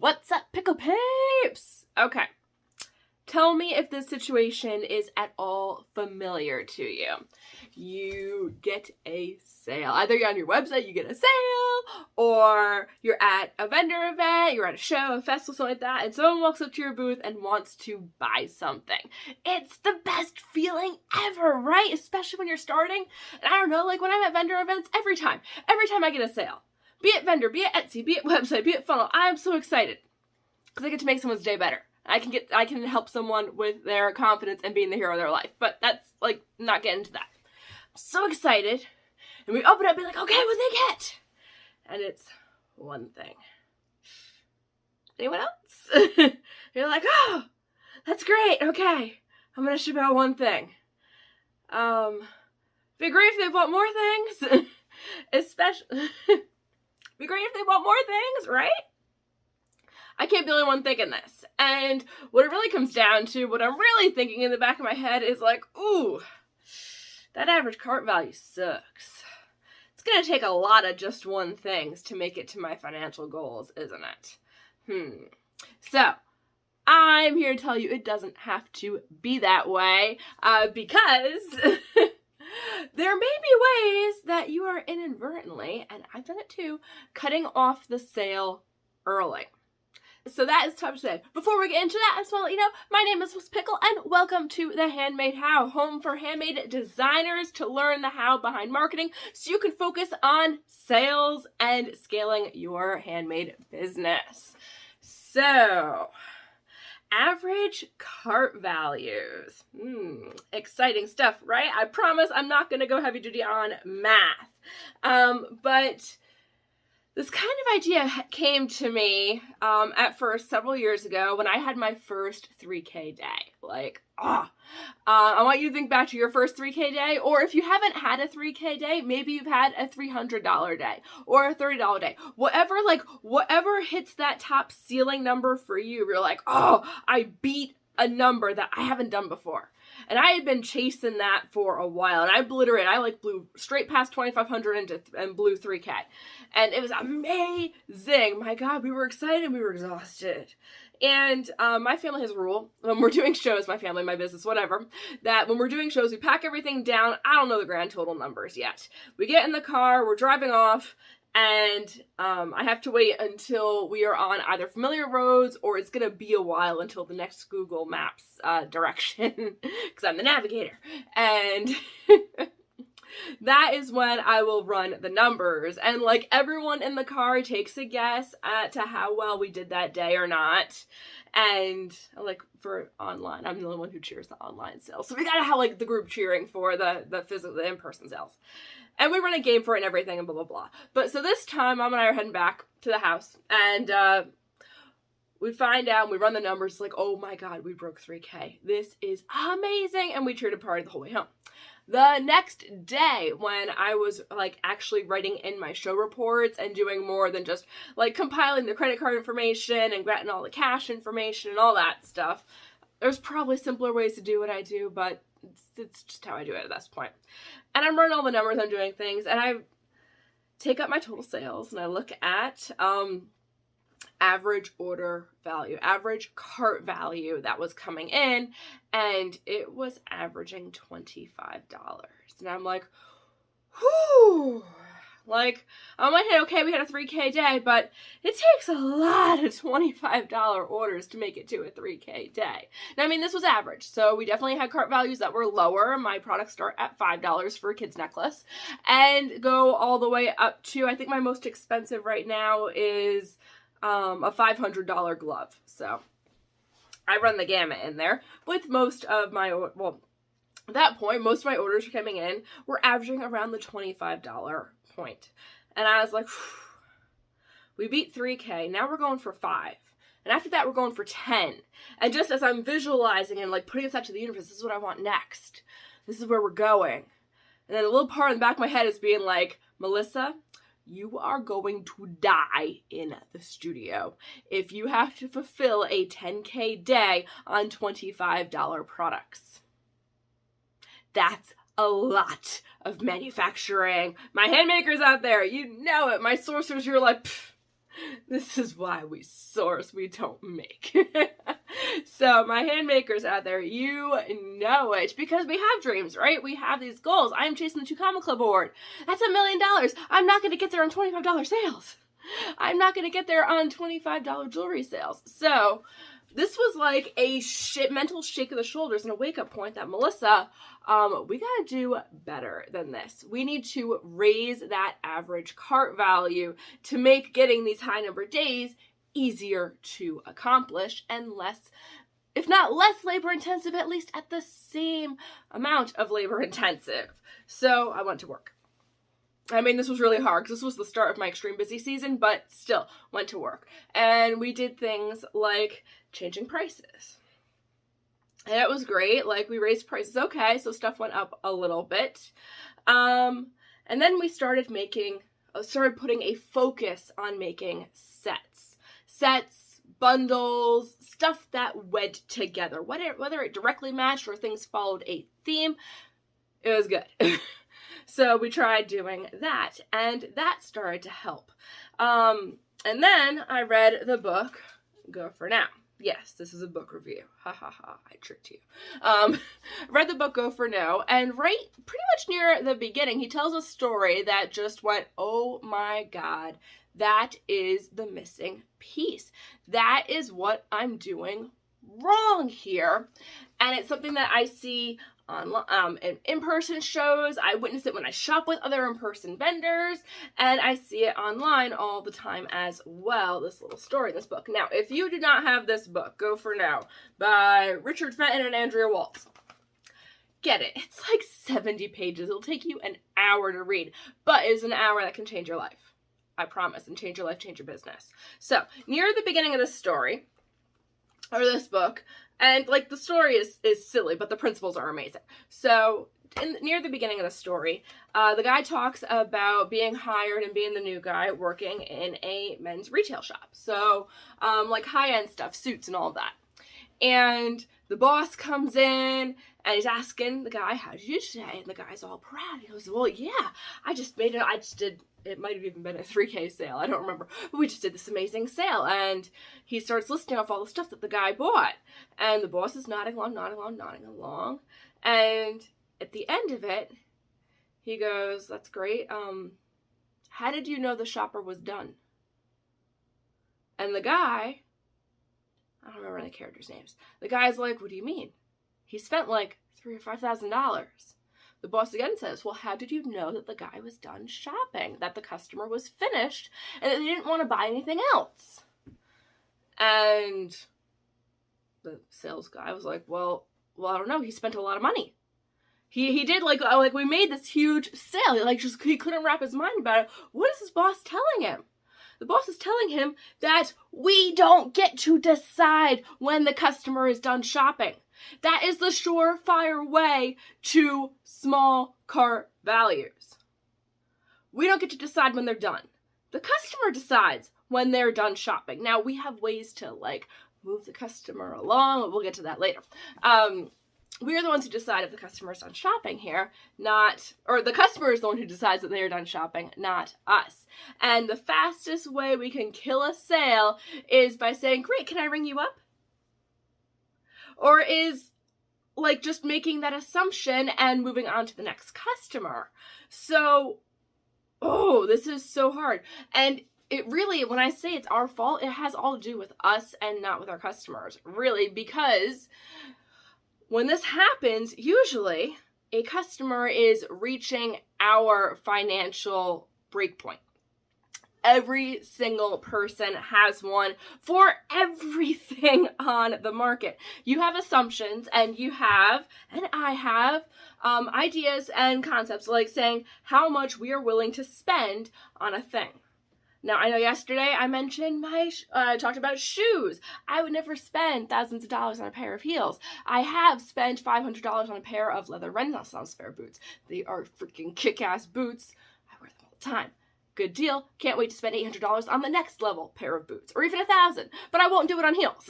What's up, Pickle Peeps? Okay, tell me if this situation is at all familiar to you. You get a sale. Either you're on your website, you get a sale, or you're at a vendor event, you're at a show, a festival, something like that, and someone walks up to your booth and wants to buy something. It's the best feeling ever, right? Especially when you're starting. And I don't know, like when I'm at vendor events, every time I get a sale, be it vendor, be it Etsy, be it website, be it funnel, I'm so excited because I get to make someone's day better. I can help someone with their confidence and being the hero of their life. But that's like not getting into that. I'm so excited. And we open up and be like, okay, what'd they get? And it's one thing. Anyone else? You're like, oh, that's great. Okay. I'm gonna ship out one thing. Be great if they bought more things. Especially be great if they bought more things, right? I can't be the only one thinking this. And what it really comes down to, what I'm really thinking in the back of my head is like, ooh, that average cart value sucks. It's going to take a lot of just one things to make it to my financial goals, isn't it? So, I'm here to tell you it doesn't have to be that way, because there may be ways that you are inadvertently, and I've done it too, cutting off the sale early. So that is tough to say. Before we get into that, I just want to let you know, my name is Pikul, and welcome to the Handmade How, home for handmade designers to learn the how behind marketing so you can focus on sales and scaling your handmade business. So, average cart values. Exciting stuff, right? I promise I'm not going to go heavy duty on math. But this kind of idea came to me at first several years ago when I had my first 3K day. Like, I want you to think back to your first 3K day, or if you haven't had a 3K day, maybe you've had a $300 day or a $30 day. Whatever hits that top ceiling number for you, you're like, oh, I beat a number that I haven't done before. And I had been chasing that for a while, and I blew straight past 2,500 and blew 3K. And it was amazing. My God, we were excited, we were exhausted. And my family has a rule, when we're doing shows, my family, my business, whatever, that when we're doing shows, we pack everything down. I don't know the grand total numbers yet. We get in the car, we're driving off, and I have to wait until we are on either familiar roads, or it's going to be a while until the next Google Maps direction, because I'm the navigator. And that is when I will run the numbers. And like everyone in the car takes a guess to how well we did that day or not. And like for online, I'm the only one who cheers the online sales. So we gotta have like the group cheering for the physical, the in-person sales. And we run a game for it and everything and blah, blah, blah. But so this time, Mom and I are heading back to the house. And we find out, and we run the numbers, like, oh my God, we broke 3K. This is amazing. And we cheered a party the whole way home. The next day, when I was like actually writing in my show reports and doing more than just like compiling the credit card information and getting all the cash information and all that stuff, there's probably simpler ways to do what I do, but it's just how I do it at this point. And I'm running all the numbers, I'm doing things, and I take up my total sales and I look at average order value, average cart value that was coming in, and it was averaging $25. And I'm like, whew. Like, on my head, okay, we had a 3K day, but it takes a lot of $25 orders to make it to a 3K day. Now, I mean, this was average, so we definitely had cart values that were lower. My products start at $5 for a kid's necklace and go all the way up to, I think my most expensive right now is a $500 glove. So I run the gamut in there with most of my, at that point, most of my orders were coming in were averaging around the $25 point. And I was like, we beat 3K. Now we're going for 5. And after that, we're going for 10. And just as I'm visualizing and like putting this out to the universe, this is what I want next. This is where we're going. And then a little part in the back of my head is being like, Melissa, you are going to die in the studio if you have to fulfill a 10K day on $25 products. That's a lot of manufacturing. My handmakers out there, you know it. My sourcers, you're like, This is why we source, we don't make. So my handmakers out there, you know it, because we have dreams, right? We have these goals. I'm chasing the 2 Comma Club award. That's $1 million. I'm not going to get there on $25 sales. I'm not going to get there on $25 jewelry sales. So this was like a mental shake of the shoulders and a wake-up point that, Melissa, we got to do better than this. We need to raise that average cart value to make getting these high number days easier to accomplish and less, if not less labor intensive, at least at the same amount of labor intensive. So I went to work. I mean, this was really hard because this was the start of my extreme busy season, but still went to work. And we did things like changing prices. And it was great. Like, we raised prices. Okay, so stuff went up a little bit. And then we started putting a focus on making sets, bundles, stuff that went together. Whether it directly matched or things followed a theme, it was good. So we tried doing that, and that started to help. And then I read the book, Go For Now. Yes, this is a book review. Ha ha ha, I tricked you. Read the book Go For Now, and pretty much near the beginning, he tells a story that just went, oh my God, that is the missing piece. That is what I'm doing wrong here. And it's something that I see on in-person shows. I witness it when I shop with other in-person vendors, and I see it online all the time as well, this little story in this book. Now, if you do not have this book, Go For Now, by Richard Fenton and Andrea Waltz, get it. It's like 70 pages. It'll take you an hour to read, but it's an hour that can change your life. I promise, and change your life, change your business. So, near the beginning of this story, or this book, and like the story is silly, but the principles are amazing. So near the beginning of the story, the guy talks about being hired and being the new guy working in a men's retail shop. So like high-end stuff, suits and all of that. And the boss comes in and he's asking the guy, how did you do today? And the guy's all proud. He goes, well, yeah, it might have even been a 3K sale. I don't remember. But we just did this amazing sale. And he starts listing off all the stuff that the guy bought. And the boss is nodding along. And at the end of it, he goes, that's great. How did you know the shopper was done? And the guy, I don't remember any characters' names. The guy's like, what do you mean? He spent like $3,000 or $5,000. The boss again says, well, how did you know that the guy was done shopping, that the customer was finished, and that they didn't want to buy anything else? And the sales guy was like, well, I don't know. He spent a lot of money. He did like we made this huge sale. He couldn't wrap his mind about it. What is his boss telling him? The boss is telling him that we don't get to decide when the customer is done shopping. That is the surefire way to small cart values. We don't get to decide when they're done. The customer decides when they're done shopping. Now, we have ways to move the customer along. We'll get to that later. We are the ones who decide if the customer is done shopping here, or the customer is the one who decides that they are done shopping, not us. And the fastest way we can kill a sale is by saying, great, can I ring you up? Or is just making that assumption and moving on to the next customer. So, this is so hard. And it really, when I say it's our fault, it has all to do with us and not with our customers, really, because when this happens, usually a customer is reaching our financial breakpoint. Every single person has one for everything on the market. You have assumptions, and I have ideas and concepts, like saying how much we are willing to spend on a thing. Now, I know yesterday I mentioned I talked about shoes. I would never spend thousands of dollars on a pair of heels. I have spent $500 on a pair of leather Renaissance fair boots. They are freaking kick-ass boots. I wear them all the time. Good deal. Can't wait to spend $800 on the next level pair of boots, or even $1,000. But I won't do it on heels.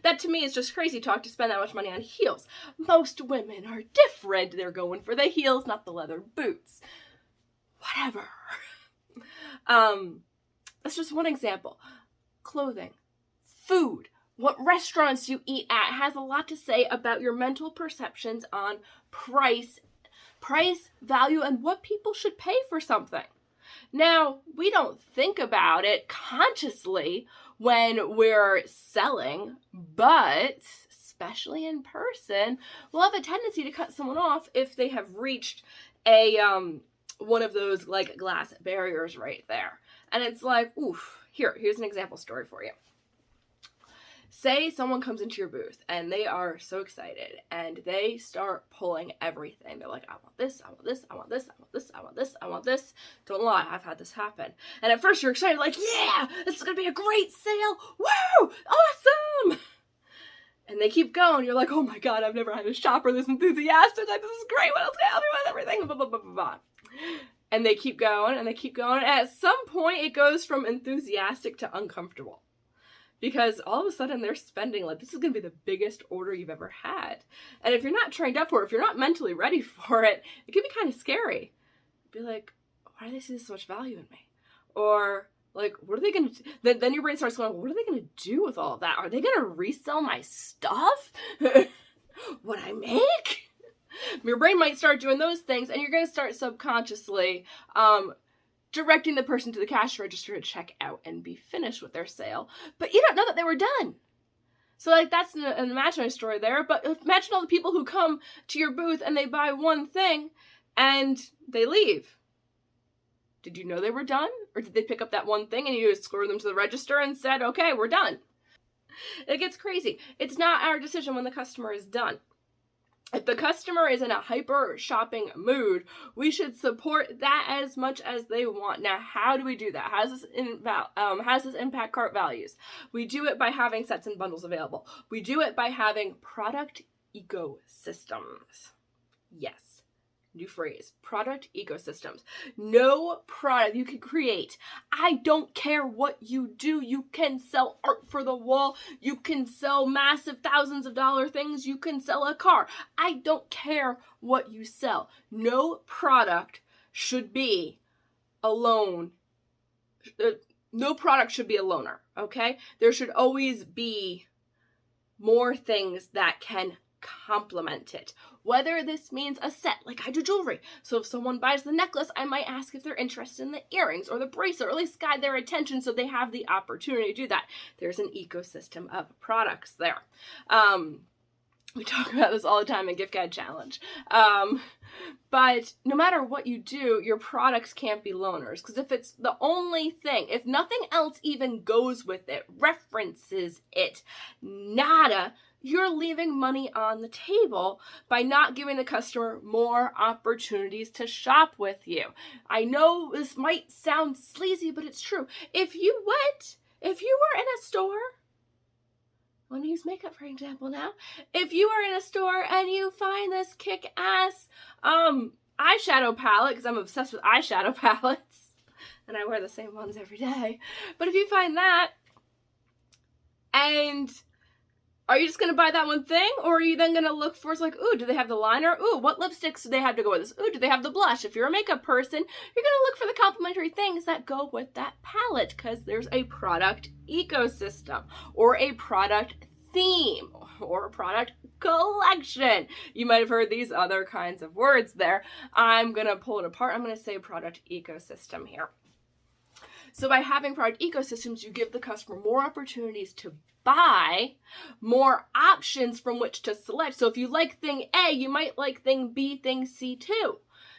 That to me is just crazy talk to spend that much money on heels. Most women are different. They're going for the heels, not the leather boots. Whatever. That's just one example. Clothing, food, what restaurants you eat at has a lot to say about your mental perceptions on price, value, and what people should pay for something. Now, we don't think about it consciously when we're selling, but especially in person, we'll have a tendency to cut someone off if they have reached a one of those like glass barriers right there. And it's like, oof, here's an example story for you. Say someone comes into your booth and they are so excited and they start pulling everything. They're like, I want this, I want this, I want this, I want this, I want this, I want this. Don't lie, I've had this happen. And at first you're excited, like, yeah, this is gonna be a great sale. Woo, awesome. And they keep going. You're like, oh my God, I've never had a shopper this enthusiastic. Like, this is great. What else can I help you with? Everything. Blah, blah, blah, blah, blah. And they keep going and they keep going. And at some point, it goes from enthusiastic to uncomfortable. Because all of a sudden, they're spending, like, this is going to be the biggest order you've ever had. And if you're not trained up for it, if you're not mentally ready for it, it can be kind of scary. Be like, why do they see so much value in me? Or, like, what are they going to do? Then your brain starts going, what are they going to do with all of that? Are they going to resell my stuff? What I make? Your brain might start doing those things, and you're going to start subconsciously directing the person to the cash register to check out and be finished with their sale. But you don't know that they were done. So, like, that's an imaginary story there. But imagine all the people who come to your booth and they buy one thing and they leave. Did you know they were done? Or did they pick up that one thing and you just escorted them to the register and said, okay, we're done? It gets crazy. It's not our decision when the customer is done. If the customer is in a hyper shopping mood, we should support that as much as they want. Now, how do we do that? How does this impact cart values? We do it by having sets and bundles available. We do it by having product ecosystems. Yes. New phrase, product ecosystems. No product you can create. I don't care what you do. You can sell art for the wall. You can sell massive thousands of dollar things. You can sell a car. I don't care what you sell. No product should be alone. No product should be a loner, okay? There should always be more things that can complement it. Whether this means a set, like I do jewelry. So if someone buys the necklace, I might ask if they're interested in the earrings or the bracelet, or at least guide their attention so they have the opportunity to do that. There's an ecosystem of products there. We talk about this all the time in Gift Guide Challenge. But no matter what you do, your products can't be loners. Because if it's the only thing, if nothing else even goes with it, references it, nada, you're leaving money on the table by not giving the customer more opportunities to shop with you. I know this might sound sleazy, but it's true. If you were in a store, I want to use makeup for example now. If you are in a store and you find this kick-ass eyeshadow palette, because I'm obsessed with eyeshadow palettes, and I wear the same ones every day. But if you find that, and are you just going to buy that one thing? Or are you then going to look for, it's like, ooh, do they have the liner? Ooh, what lipsticks do they have to go with this? Ooh, do they have the blush? If you're a makeup person, you're going to look for the complementary things that go with that palette, because there's a product ecosystem or a product theme or a product collection. You might have heard these other kinds of words there. I'm going to pull it apart. I'm going to say product ecosystem here. So by having product ecosystems, you give the customer more opportunities to buy, more options from which to select. So if you like thing A, you might like thing B, thing C too.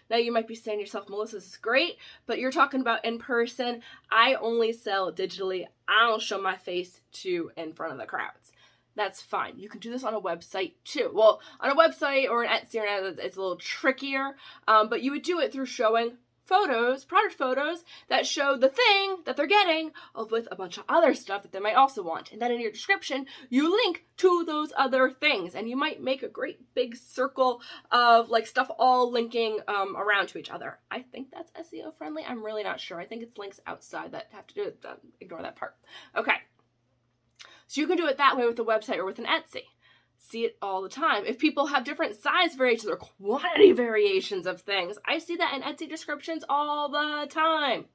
Now you might be saying to yourself, Melissa, this is great, but you're talking about in person. I only sell digitally. I don't show my face in front of the crowds. That's fine. You can do this on a website too. Well, on a website or an Etsy, it's a little trickier, but you would do it through showing photos, product photos that show the thing that they're getting with a bunch of other stuff that they might also want. And then in your description, you link to those other things. And you might make a great big circle of like stuff all linking around to each other. I think that's SEO friendly. I'm really not sure. I think it's links outside that have to do with ignore that part. Okay. So you can do it that way with a website or with an Etsy. See it all the time. If people have different size variations or quantity variations of things, I see that in Etsy descriptions all the time.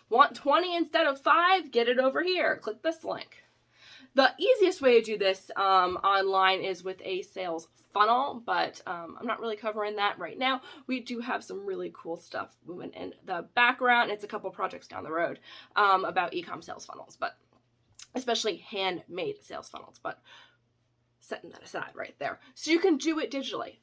Want 20 instead of 5? Get it over here. Click this link. The easiest way to do this online is with a sales funnel, but I'm not really covering that right now. We do have some really cool stuff moving in the background. It's a couple projects down the road about e-com sales funnels, but especially handmade sales funnels, but setting that aside right there. So you can do it digitally.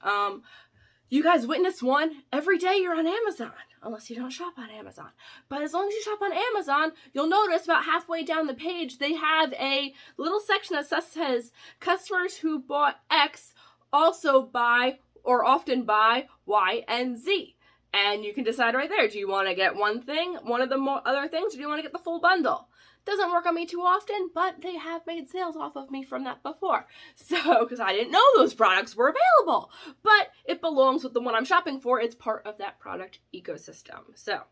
You guys witness one every day you're on Amazon, unless you don't shop on Amazon. But as long as you shop on Amazon, you'll notice about halfway down the page, they have a little section that says customers who bought X also buy or often buy Y and Z. And you can decide right there, do you want to get one thing, one of the other things, or do you want to get the full bundle? Doesn't work on me too often, but they have made sales off of me from that before. So, because I didn't know those products were available, but it belongs with the one I'm shopping for. It's part of that product ecosystem. So,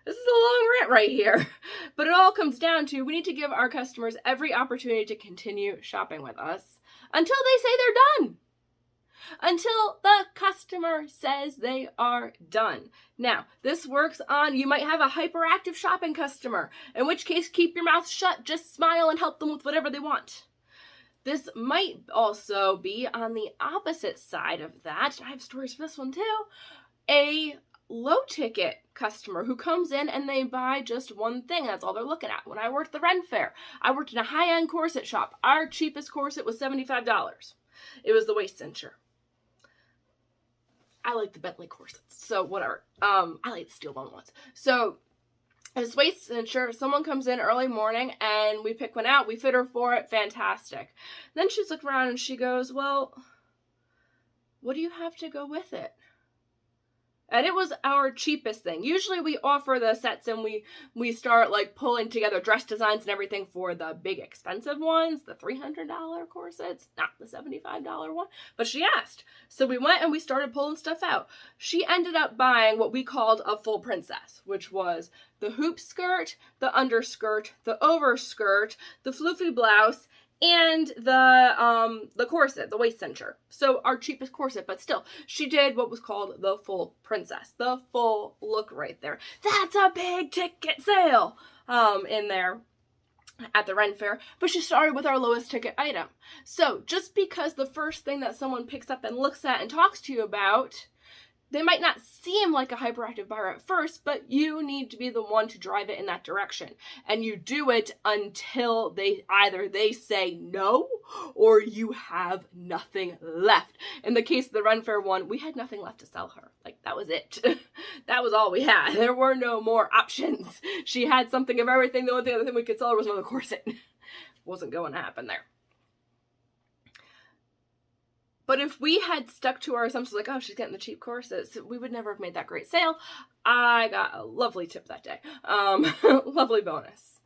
this is a long rant right here, but it all comes down to we need to give our customers every opportunity to continue shopping with us until they say they're done. Until the customer says they are done. Now, this works on, you might have a hyperactive shopping customer, in which case keep your mouth shut, just smile and help them with whatever they want. This might also be on the opposite side of that. I have stories for this one too. A low ticket customer who comes in and they buy just one thing. That's all they're looking at. When I worked the Ren Fair, I worked in a high-end corset shop. Our cheapest corset was $75. It was the waist cincher. I like the Bentley corsets, so whatever. I like the steel bone ones. So this waist cincher, someone comes in early morning and we pick one out. We fit her for it. Fantastic. Then she's looking around and she goes, well, what do you have to go with it? And it was our cheapest thing. Usually we offer the sets and we start like pulling together dress designs and everything for the big expensive ones, the $300 corsets, not the $75 one. But she asked. So we went and we started pulling stuff out. She ended up buying what we called a full princess, which was the hoop skirt, the underskirt, the overskirt, the floofy blouse, and the corset, the waist cincher. So our cheapest corset, but still, she did what was called the full princess, the full look right there. That's a big ticket sale in there at the Ren Fair, but she started with our lowest ticket item. So just because the first thing that someone picks up and looks at and talks to you about, they might not seem like a hyperactive buyer at first, but you need to be the one to drive it in that direction. And you do it until they say no or you have nothing left. In the case of the Ren Fair one, we had nothing left to sell her. Like, that was it. That was all we had. There were no more options. She had something of everything. The only other thing we could sell her was another corset. Wasn't going to happen there. But if we had stuck to our assumptions like, oh, she's getting the cheap corsets, we would never have made that great sale. I got a lovely tip that day. Lovely bonus.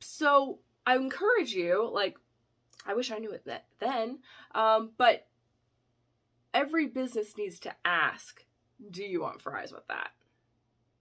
So I encourage you, like, I wish I knew it then, but every business needs to ask, do you want fries with that?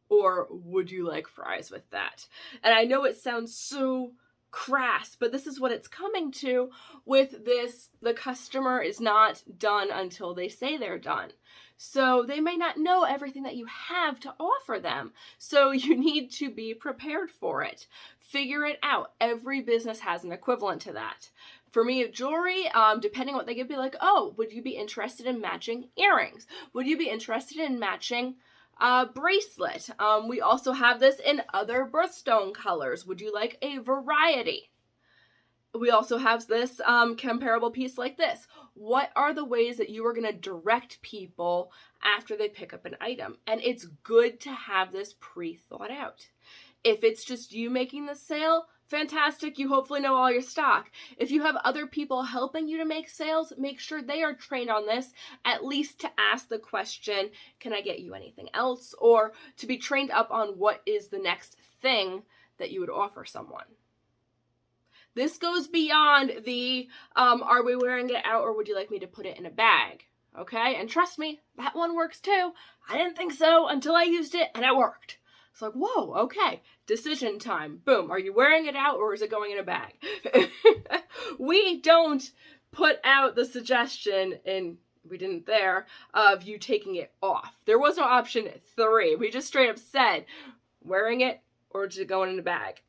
Or would you like fries with that? And I know it sounds so crass, but this is what it's coming to with this. The customer is not done until they say they're done. So they may not know everything that you have to offer them. So you need to be prepared for it. Figure it out. Every business has an equivalent to that. For me, jewelry, depending on what they give, be like, oh, would you be interested in matching earrings? Would you be interested in matching bracelet? We also have this in other birthstone colors. Would you like a variety? We also have this comparable piece like this. What are the ways that you are going to direct people after they pick up an item? And it's good to have this pre-thought out. If it's just you making the sale, fantastic. You hopefully know all your stock. If you have other people helping you to make sales, make sure they are trained on this, at least to ask the question, can I get you anything else? Or to be trained up on what is the next thing that you would offer someone. This goes beyond the, are we wearing it out or would you like me to put it in a bag? Okay, and trust me, that one works too. I didn't think so until I used it and it worked. It's like, whoa, okay, decision time. Boom, are you wearing it out or is it going in a bag? We don't put out the suggestion, and we didn't there, of you taking it off. There was no option 3. We just straight up said, wearing it or just going in a bag.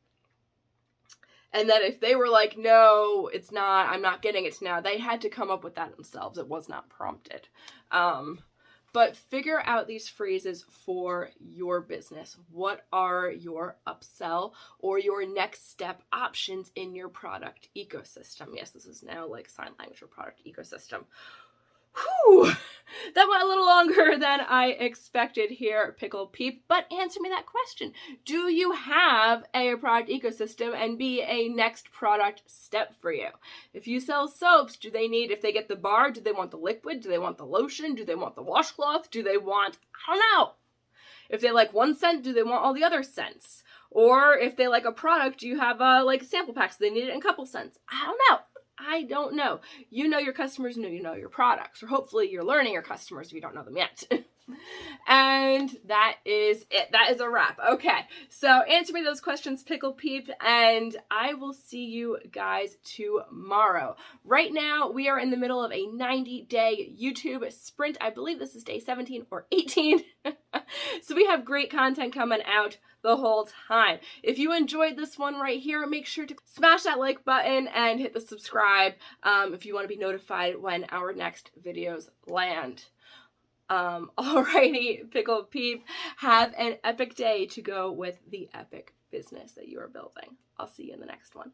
And that if they were like, no, it's not, I'm not getting it now, they had to come up with that themselves. It was not prompted. But figure out these phrases for your business. What are your upsell or your next step options in your product ecosystem? Yes, this is now like sign language or product ecosystem. Whew, that went a little longer than I expected here, Pickle Peep, but answer me that question. Do you have a product ecosystem and be a next product step for you? If you sell soaps, do they need, if they get the bar, do they want the liquid? Do they want the lotion? Do they want the washcloth? Do they want, I don't know. If they like one scent, do they want all the other scents? Or if they like a product, do you have like sample packs? Do they need it in a couple scents? I don't know. You know your customers, you know your products, or hopefully you're learning your customers if you don't know them yet. And that is it. That is a wrap. Okay, so answer me those questions, Pickle Peep, and I will see you guys tomorrow. Right now, we are in the middle of a 90-day YouTube sprint. I believe this is day 17 or 18. So we have great content coming out the whole time. If you enjoyed this one right here, make sure to smash that like button and hit the subscribe if you want to be notified when our next videos land. Alrighty, Pickle Peep, have an epic day to go with the epic business that you are building. I'll see you in the next one.